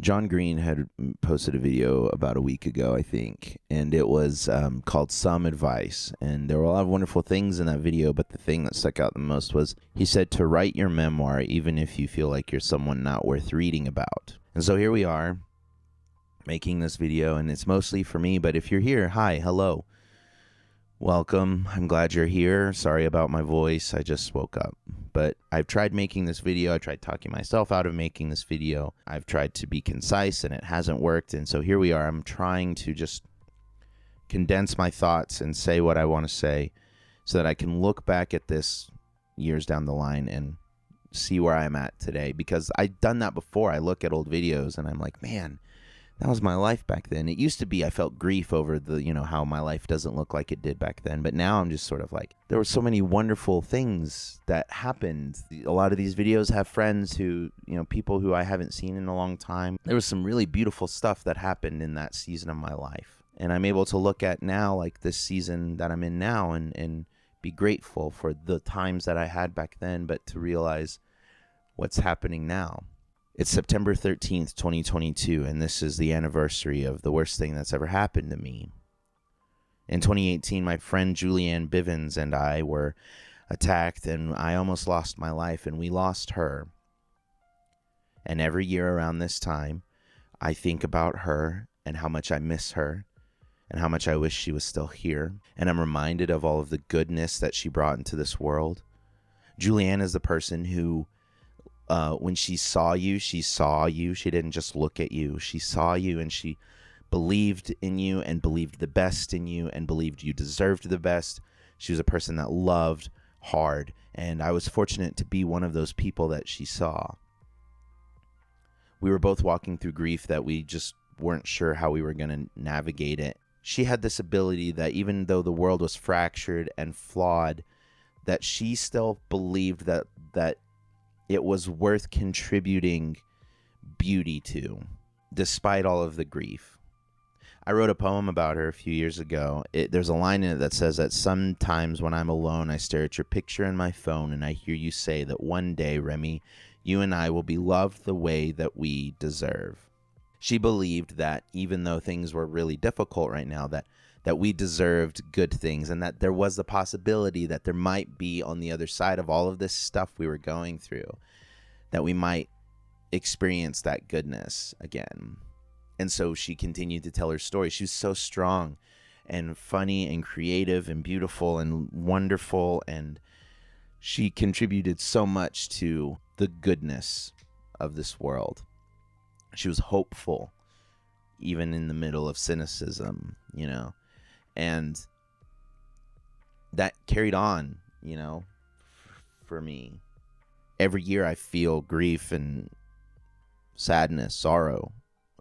John Green had posted a video about a week ago, I think, and it was called Some Advice. And there were a lot of wonderful things in that video, but the thing that stuck out the most was he said to write your memoir even if you feel like you're someone not worth reading about. And so here we are making this video, and it's mostly for me, but if you're here, hi, hello. Welcome. I'm glad you're here. Sorry about my voice. I just woke up. But I've tried making this video. I tried talking myself out of making this video. I've tried to be concise and it hasn't worked. And so here we are. I'm trying to just condense my thoughts and say what I want to say so that I can look back at this years down the line and see where I'm at today. Because I've done that before. I look at old videos and I'm like, man, that was my life back then. It used to be I felt grief over the, how my life doesn't look like it did back then. But now I'm just sort of like, there were so many wonderful things that happened. A lot of these videos have friends who, people who I haven't seen in a long time. There was some really beautiful stuff that happened in that season of my life. And I'm able to look at now, like this season that I'm in now, and be grateful for the times that I had back then, but to realize what's happening now. It's September 13th, 2022, and this is the anniversary of the worst thing that's ever happened to me. In 2018, my friend Julianne Bivens and I were attacked, and I almost lost my life, and we lost her. And every year around this time, I think about her and how much I miss her and how much I wish she was still here. And I'm reminded of all of the goodness that she brought into this world. Julianne is the person who when she saw you. She didn't just look at you. She saw you and she believed in you and believed the best in you and believed you deserved the best. She was a person that loved hard, and I was fortunate to be one of those people that she saw. We were both walking through grief that we just weren't sure how we were going to navigate it. She had this ability that even though the world was fractured and flawed, that she still believed that it was worth contributing beauty to, despite all of the grief. I wrote a poem about her a few years ago. There's a line in it that says that sometimes when I'm alone, I stare at your picture in my phone and I hear you say that one day, Remy, you and I will be loved the way that we deserve. She believed that even though things were really difficult right now, that we deserved good things, and that there was the possibility that there might be on the other side of all of this stuff we were going through, that we might experience that goodness again. And so she continued to tell her story. She was so strong and funny and creative and beautiful and wonderful, and she contributed so much to the goodness of this world. She was hopeful, even in the middle of cynicism, and that carried on, for me. Every year I feel grief and sadness, sorrow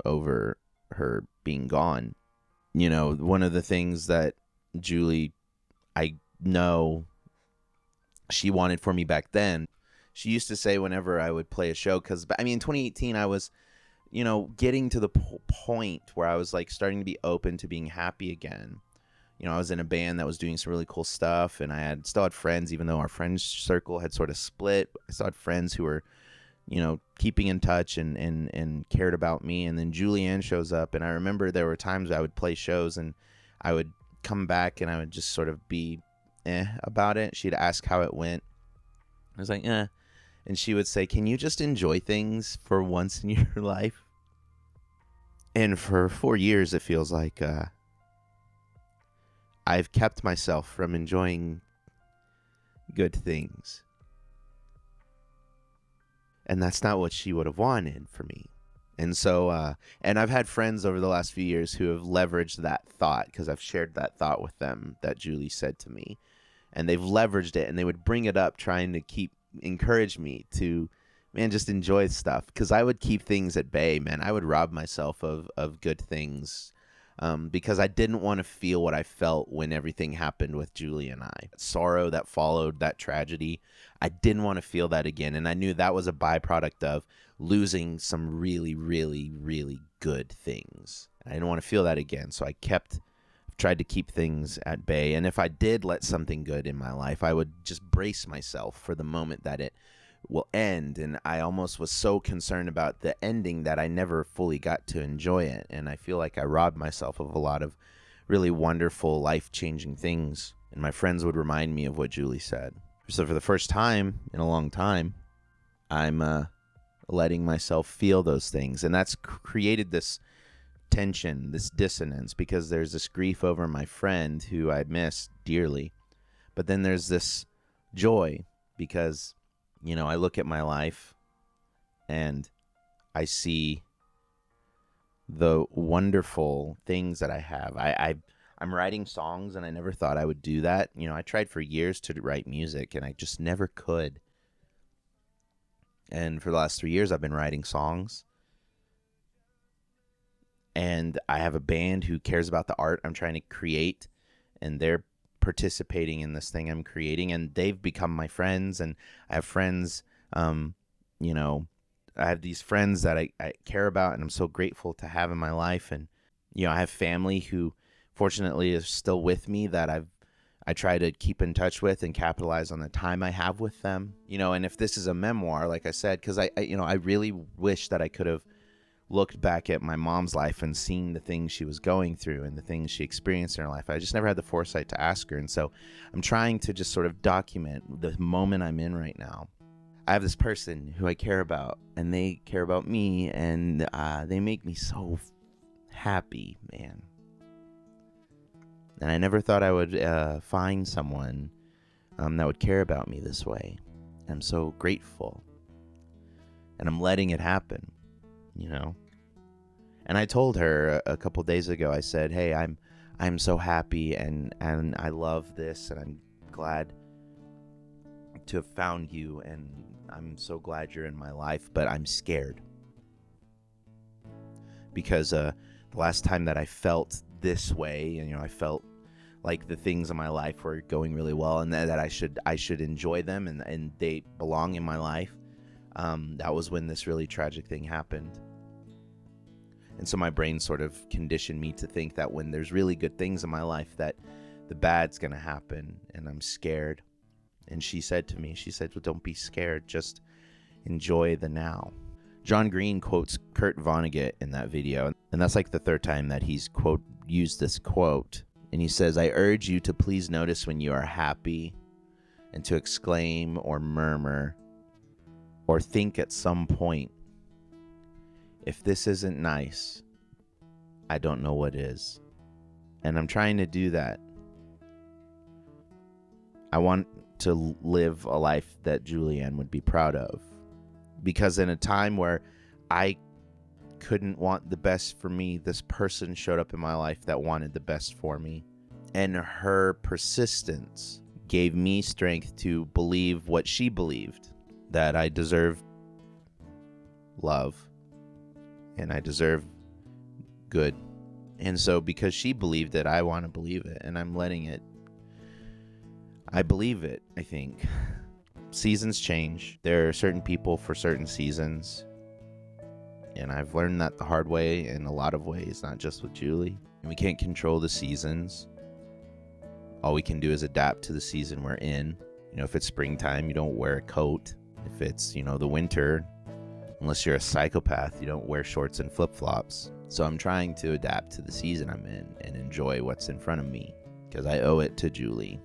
over her being gone. One of the things that Julie, I know she wanted for me back then, she used to say whenever I would play a show, because, in 2018 I was, getting to the point where I was like starting to be open to being happy again. I was in a band that was doing some really cool stuff, and I still had friends, even though our friends circle had sort of split. I still had friends who were, keeping in touch and cared about me. And then Julianne shows up, and I remember there were times I would play shows and I would come back and I would just sort of be about it. She'd ask how it went. I was like, And she would say, can you just enjoy things for once in your life? And for 4 years, it feels like I've kept myself from enjoying good things. And that's not what she would have wanted for me. And so, and I've had friends over the last few years who have leveraged that thought, because I've shared that thought with them that Julie said to me. And they've leveraged it, and they would bring it up trying to encourage me to, just enjoy stuff. Because I would keep things at bay, man. I would rob myself of good things. Because I didn't want to feel what I felt when everything happened with Julie and I. Sorrow that followed that tragedy, I didn't want to feel that again. And I knew that was a byproduct of losing some really, really, really good things. I didn't want to feel that again. So I tried to keep things at bay. And if I did let something good in my life, I would just brace myself for the moment that it will end, and I almost was so concerned about the ending that I never fully got to enjoy it, and I feel like I robbed myself of a lot of really wonderful, life-changing things, and my friends would remind me of what Julie said. So for the first time in a long time, I'm letting myself feel those things, and that's created this tension, this dissonance, because there's this grief over my friend who I miss dearly, but then there's this joy because, you know, I look at my life and I see the wonderful things that I have. I'm writing songs, and I never thought I would do that. You know, I tried for years to write music, and I just never could. And for the last 3 years, I've been writing songs. And I have a band who cares about the art I'm trying to create, and they're participating in this thing I'm creating, and they've become my friends. And I have friends, you know, I have these friends that I care about, and I'm so grateful to have in my life. And, you know, I have family who fortunately is still with me that I try to keep in touch with and capitalize on the time I have with them. You know, and if this is a memoir, like I said, because I you know, I really wish that I could have looked back at my mom's life and seen the things she was going through and the things she experienced in her life. I just never had the foresight to ask her. And so I'm trying to just sort of document the moment I'm in right now. I have this person who I care about, and they care about me, and they make me so happy, man. And I never thought I would find someone that would care about me this way. I'm so grateful. And I'm letting it happen, you know. And I told her a couple days ago, I said, hey, I'm so happy, and I love this, and I'm glad to have found you, and I'm so glad you're in my life, but I'm scared. Because the last time that I felt this way, and, you know, I felt like the things in my life were going really well, and that I should enjoy them, and they belong in my life. That was when this really tragic thing happened. And so my brain sort of conditioned me to think that when there's really good things in my life, that the bad's going to happen, and I'm scared. And she said to me, well, don't be scared, just enjoy the now. John Green quotes Kurt Vonnegut in that video, and that's like the third time that he's used this quote. And he says, I urge you to please notice when you are happy, and to exclaim or murmur or think at some point, if this isn't nice, I don't know what is. And I'm trying to do that. I want to live a life that Julianne would be proud of. Because in a time where I couldn't want the best for me, this person showed up in my life that wanted the best for me. And her persistence gave me strength to believe what she believed, that I deserve love and I deserve good. And so because she believed it, I want to believe it, and I'm letting it. I believe it, I think. Seasons change. There are certain people for certain seasons. And I've learned that the hard way in a lot of ways, not just with Julie. We can't control the seasons. All we can do is adapt to the season we're in. You know, if it's springtime, you don't wear a coat. If it's, you know, the winter, unless you're a psychopath, you don't wear shorts and flip-flops. So I'm trying to adapt to the season I'm in and enjoy what's in front of me, because I owe it to Julie.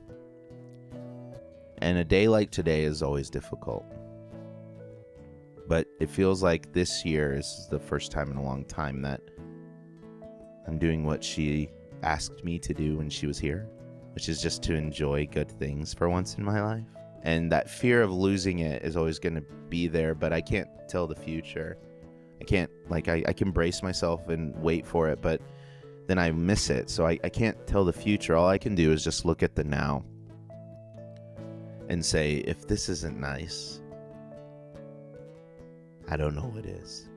And a day like today is always difficult. But it feels like this year is the first time in a long time that I'm doing what she asked me to do when she was here, which is just to enjoy good things for once in my life. And that fear of losing it is always going to be there, but I can't tell the future. I can't, like, I can brace myself and wait for it, but then I miss it. So I can't tell the future. All I can do is just look at the now and say, if this isn't nice, I don't know what is.